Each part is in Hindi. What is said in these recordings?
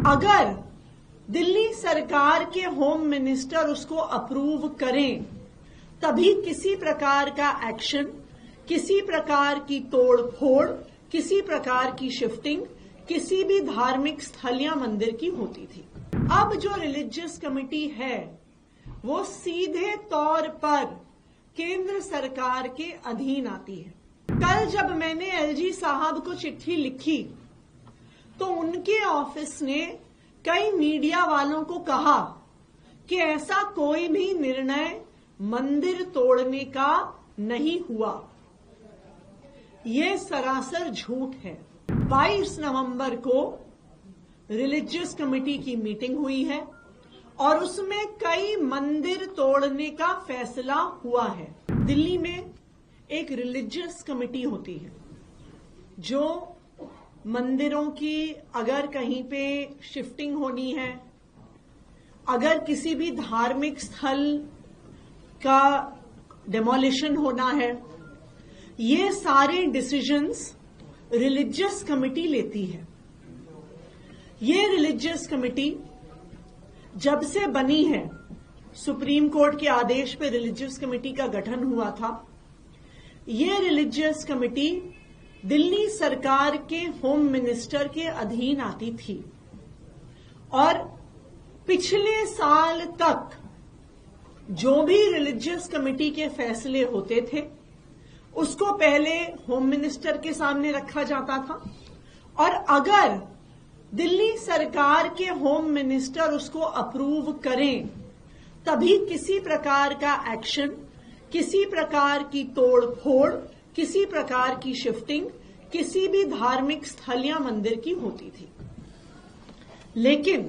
अगर दिल्ली सरकार के होम मिनिस्टर उसको अप्रूव करें तभी किसी प्रकार का एक्शन, किसी प्रकार की तोड़ फोड़, किसी प्रकार की शिफ्टिंग किसी भी धार्मिक स्थल या मंदिर की होती थी। अब जो रिलीजियस कमेटी है वो सीधे तौर पर केंद्र सरकार के अधीन आती है। कल जब मैंने एलजी साहब को चिट्ठी लिखी तो उनके ऑफिस ने कई मीडिया वालों को कहा कि ऐसा कोई भी निर्णय मंदिर तोड़ने का नहीं हुआ। ये सरासर झूठ है। 22 नवंबर को रिलीजियस कमेटी की मीटिंग हुई है और उसमें कई मंदिर तोड़ने का फैसला हुआ है। दिल्ली में एक रिलीजियस कमेटी होती है जो मंदिरों की अगर कहीं पे शिफ्टिंग होनी है, अगर किसी भी धार्मिक स्थल का डेमोलिशन होना है, ये सारे डिसीजंस रिलीजियस कमेटी लेती है। ये रिलीजियस कमेटी जब से बनी है, सुप्रीम कोर्ट के आदेश पे रिलीजियस कमेटी का गठन हुआ था। ये रिलीजियस कमेटी दिल्ली सरकार के होम मिनिस्टर के अधीन आती थी और पिछले साल तक जो भी रिलीजियस कमेटी के फैसले होते थे उसको पहले होम मिनिस्टर के सामने रखा जाता था और अगर दिल्ली सरकार के होम मिनिस्टर उसको अप्रूव करें तभी किसी प्रकार का एक्शन, किसी प्रकार की तोड़ फोड़, किसी प्रकार की शिफ्टिंग किसी भी धार्मिक स्थल या मंदिर की होती थी। लेकिन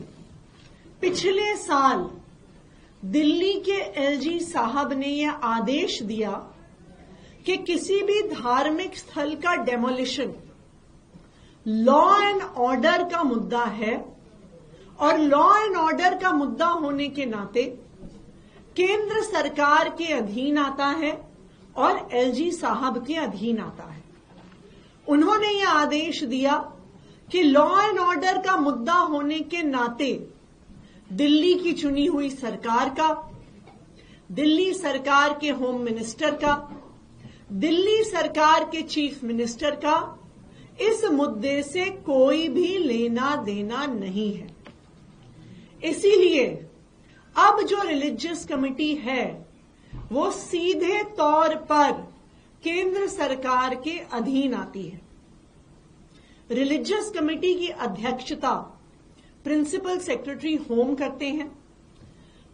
पिछले साल दिल्ली के एलजी साहब ने यह आदेश दिया कि किसी भी धार्मिक स्थल का डेमोलिशन लॉ एंड ऑर्डर का मुद्दा है और लॉ एंड ऑर्डर का मुद्दा होने के नाते केंद्र सरकार के अधीन आता है और एलजी साहब के अधीन आता है। उन्होंने यह आदेश दिया कि लॉ एंड ऑर्डर का मुद्दा होने के नाते दिल्ली की चुनी हुई सरकार का, दिल्ली सरकार के होम मिनिस्टर का, दिल्ली सरकार के चीफ मिनिस्टर का इस मुद्दे से कोई भी लेना देना नहीं है। इसीलिए अब जो रिलीजियस कमेटी है वो सीधे तौर पर केंद्र सरकार के अधीन आती है। रिलीजियस कमेटी की अध्यक्षता प्रिंसिपल सेक्रेटरी होम करते हैं।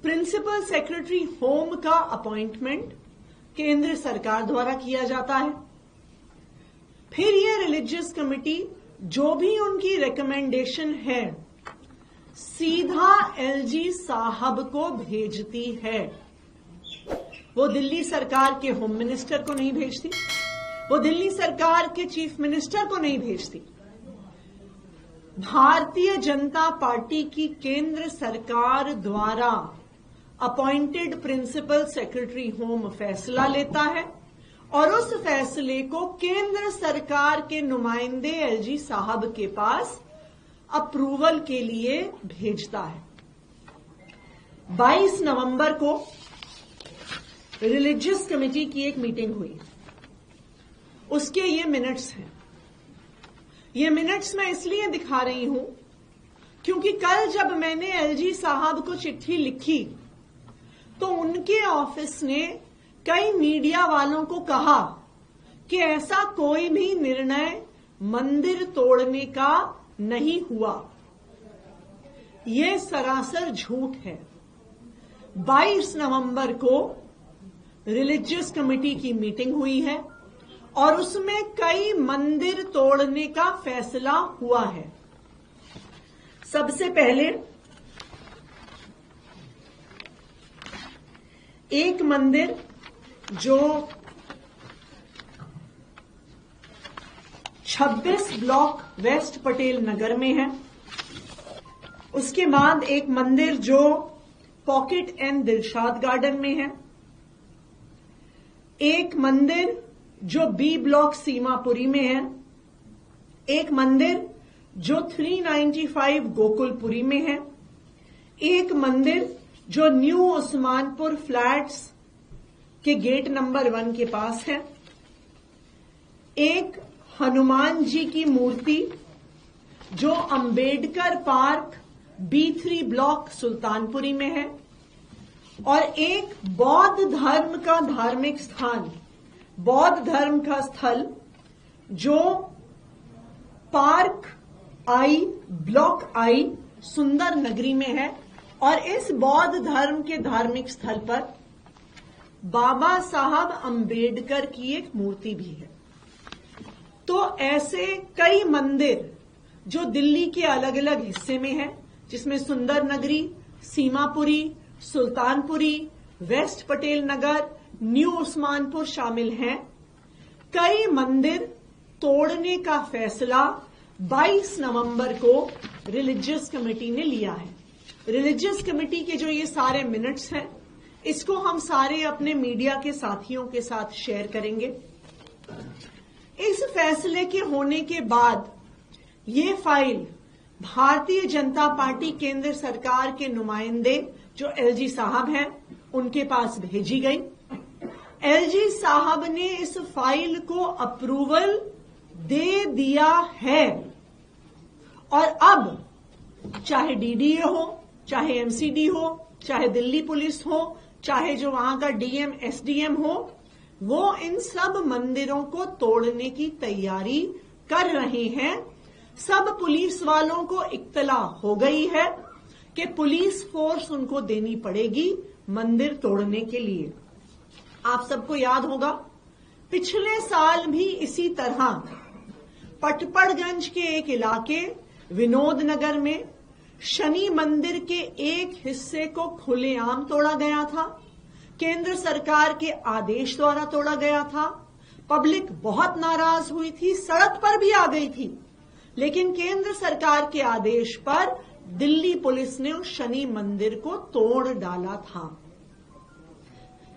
प्रिंसिपल सेक्रेटरी होम का अपॉइंटमेंट केंद्र सरकार द्वारा किया जाता है। फिर ये रिलीजियस कमेटी जो भी उनकी रिकमेंडेशन है सीधा एलजी साहब को भेजती है। वो दिल्ली सरकार के होम मिनिस्टर को नहीं भेजती, वो दिल्ली सरकार के चीफ मिनिस्टर को नहीं भेजती। भारतीय जनता पार्टी की केंद्र सरकार द्वारा अपॉइंटेड प्रिंसिपल सेक्रेटरी होम फैसला लेता है और उस फैसले को केंद्र सरकार के नुमाइंदे एलजी साहब के पास अप्रूवल के लिए भेजता है। 22 नवंबर को रिलीजियस कमेटी की एक मीटिंग हुई, उसके ये मिनट्स हैं। ये मिनट्स मैं इसलिए दिखा रही हूं क्योंकि कल जब मैंने एलजी साहब को चिट्ठी लिखी तो उनके ऑफिस ने कई मीडिया वालों को कहा कि ऐसा कोई भी निर्णय मंदिर तोड़ने का नहीं हुआ। यह सरासर झूठ है। 22 नवंबर को रिलीजियस कमेटी की मीटिंग हुई है और उसमें कई मंदिर तोड़ने का फैसला हुआ है। सबसे पहले एक मंदिर जो 26 ब्लॉक वेस्ट पटेल नगर में है, उसके बाद एक मंदिर जो पॉकेट एंड दिलशाद गार्डन में है, एक मंदिर जो बी ब्लॉक सीमापुरी में है, एक मंदिर जो 395 गोकुलपुरी में है, एक मंदिर जो न्यू उस्मानपुर फ्लैट्स के गेट नंबर 1 के पास है, एक हनुमान जी की मूर्ति जो Ambedkar park B3 block Sultanpuri में है, और एक बौद्ध धर्म का धार्मिक स्थान, बौद्ध धर्म का स्थल जो पार्क I ब्लॉक I सुंदर नगरी में है। और इस बौद्ध धर्म के धार्मिक स्थल पर बाबा साहब अंबेडकर की एक मूर्ति भी है। तो ऐसे कई मंदिर जो दिल्ली के अलग अलग हिस्से में हैं, जिसमें सुंदर नगरी, सीमापुरी, सुल्तानपुरी, वेस्ट पटेल नगर, न्यू उस्मानपुर शामिल हैं, कई मंदिर तोड़ने का फैसला 22 नवंबर को रिलीजियस कमेटी ने लिया है। रिलीजियस कमेटी के जो ये सारे मिनट्स हैं, इसको हम सारे अपने मीडिया के साथियों के साथ शेयर करेंगे। इस फैसले के होने के बाद ये फाइल भारतीय जनता पार्टी केंद्र सरकार के नुमाइंदे जो एलजी साहब हैं, उनके पास भेजी गई। एलजी साहब ने इस फाइल को अप्रूवल दे दिया है, और अब चाहे डीडीए हो, चाहे एमसीडी हो, चाहे दिल्ली पुलिस हो, चाहे जो वहां का डीएम एसडीएम हो, वो इन सब मंदिरों को तोड़ने की तैयारी कर रहे हैं। सब पुलिस वालों को इत्तला हो गई है कि पुलिस फोर्स उनको देनी पड़ेगी मंदिर तोड़ने के लिए। आप सबको याद होगा, पिछले साल भी इसी तरह पटपड़गंज के एक इलाके विनोद नगर में शनि मंदिर के एक हिस्से को खुलेआम तोड़ा गया था। केंद्र सरकार के आदेश द्वारा तोड़ा गया था। पब्लिक बहुत नाराज हुई थी, सड़क पर भी आ गई थी, लेकिन केंद्र सरकार के आदेश पर दिल्ली पुलिस ने उस शनि मंदिर को तोड़ डाला था।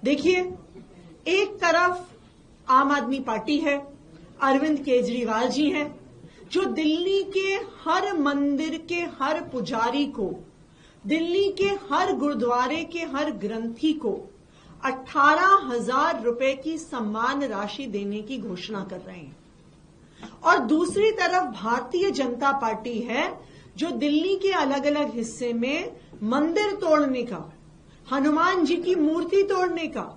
देखिए, एक तरफ आम आदमी पार्टी है, अरविंद केजरीवाल जी हैं, जो दिल्ली के हर मंदिर के हर पुजारी को, दिल्ली के हर गुरुद्वारे के हर ग्रंथी को 18,000 रुपए की सम्मान राशि देने की घोषणा कर रहे हैं। और दूसरी तरफ भारतीय जनता पार्टी है, जो दिल्ली के अलग अलग हिस्से में मंदिर तोड़ने का, हनुमान जी की मूर्ति तोड़ने का,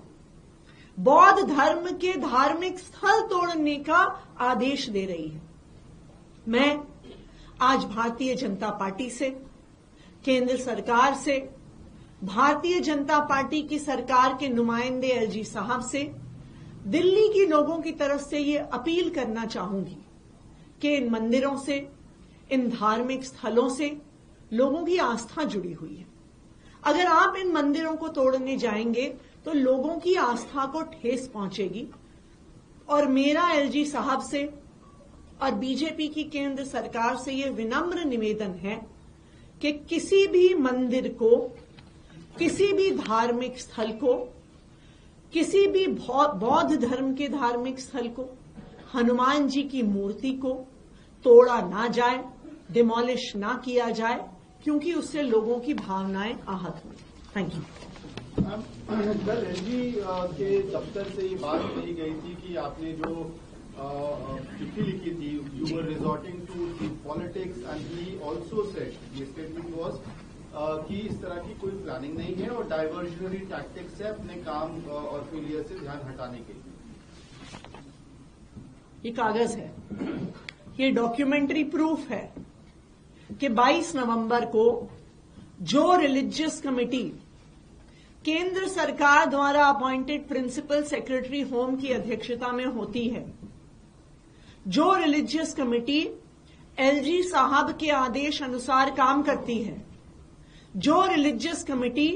बौद्ध धर्म के धार्मिक स्थल तोड़ने का आदेश दे रही है। मैं आज भारतीय जनता पार्टी से, केंद्र सरकार से, भारतीय जनता पार्टी की सरकार के नुमाइंदे एलजी साहब से, दिल्ली के लोगों की तरफ से ये अपील करना चाहूंगी कि इन मंदिरों से, इन धार्मिक स्थलों से लोगों की आस्था जुड़ी हुई है। अगर आप इन मंदिरों को तोड़ने जाएंगे तो लोगों की आस्था को ठेस पहुंचेगी। और मेरा एलजी साहब से और बीजेपी की केंद्र सरकार से ये विनम्र निवेदन है कि किसी भी मंदिर को, किसी भी धार्मिक स्थल को, किसी भी बौद्ध धर्म के धार्मिक स्थल को, हनुमान जी की मूर्ति को तोड़ा ना जाए, डिमोलिश ना किया जाए, क्योंकि उससे लोगों की भावनाएं आहत हुई। Thank you. कल एलजी के दफ्तर से ये बात कही गई थी कि आपने जो चिट्ठी लिखी थी, you were resorting to politics, and he also said, ये स्टेटमेंट वाज कि इस तरह की कोई प्लानिंग नहीं है और डाइवर्जनरी टैक्टिक्स से अपने काम और फेलियर से ध्यान हटाने के लिए। ये कागज है, ये डॉक्यूमेंट्री प्रूफ है कि 22 नवंबर को जो रिलीजियस कमेटी केंद्र सरकार द्वारा अपॉइंटेड प्रिंसिपल सेक्रेटरी होम की अध्यक्षता में होती है, जो रिलीजियस कमेटी एलजी साहब के आदेश अनुसार काम करती है, जो रिलीजियस कमेटी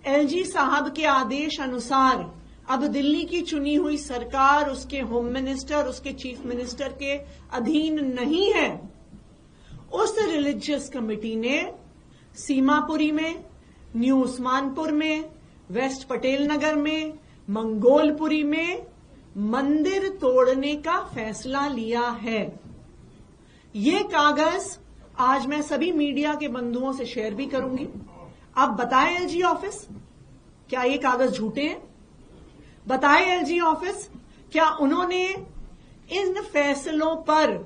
एलजी साहब के आदेश अनुसार अब दिल्ली की चुनी हुई सरकार, उसके होम मिनिस्टर, उसके चीफ मिनिस्टर के अधीन नहीं है, उस रिलीजियस कमेटी ने सीमापुरी में, न्यू उस्मानपुर में, वेस्ट पटेल नगर में, मंगोलपुरी में मंदिर तोड़ने का फैसला लिया है। ये कागज आज मैं सभी मीडिया के बंधुओं से शेयर भी करूंगी। अब बताएं एलजी ऑफिस, क्या ये कागज झूठे हैं? बताएं एलजी ऑफिस, क्या उन्होंने इन फैसलों पर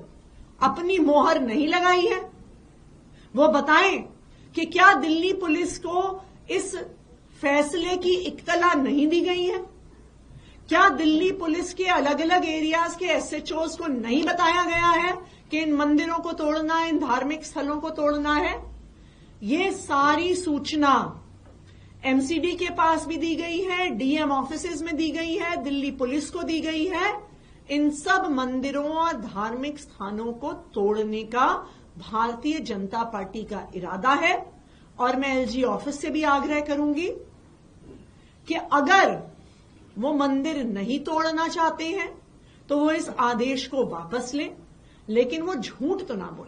अपनी मोहर नहीं लगाई है? वो बताएं कि क्या दिल्ली पुलिस को इस फैसले की इत्तला नहीं दी गई है? क्या दिल्ली पुलिस के अलग अलग एरियाज के एसएचओज को नहीं बताया गया है कि इन मंदिरों को तोड़ना है, इन धार्मिक स्थलों को तोड़ना है? ये सारी सूचना एमसीडी के पास भी दी गई है, डीएम ऑफिसेज में दी गई है, दिल्ली पुलिस को दी गई है। इन सब मंदिरों और धार्मिक स्थानों को तोड़ने का भारतीय जनता पार्टी का इरादा है। और मैं एलजी ऑफिस से भी आग्रह करूंगी कि अगर वो मंदिर नहीं तोड़ना चाहते हैं तो वो इस आदेश को वापस लें, लेकिन वो झूठ तो ना बोलें।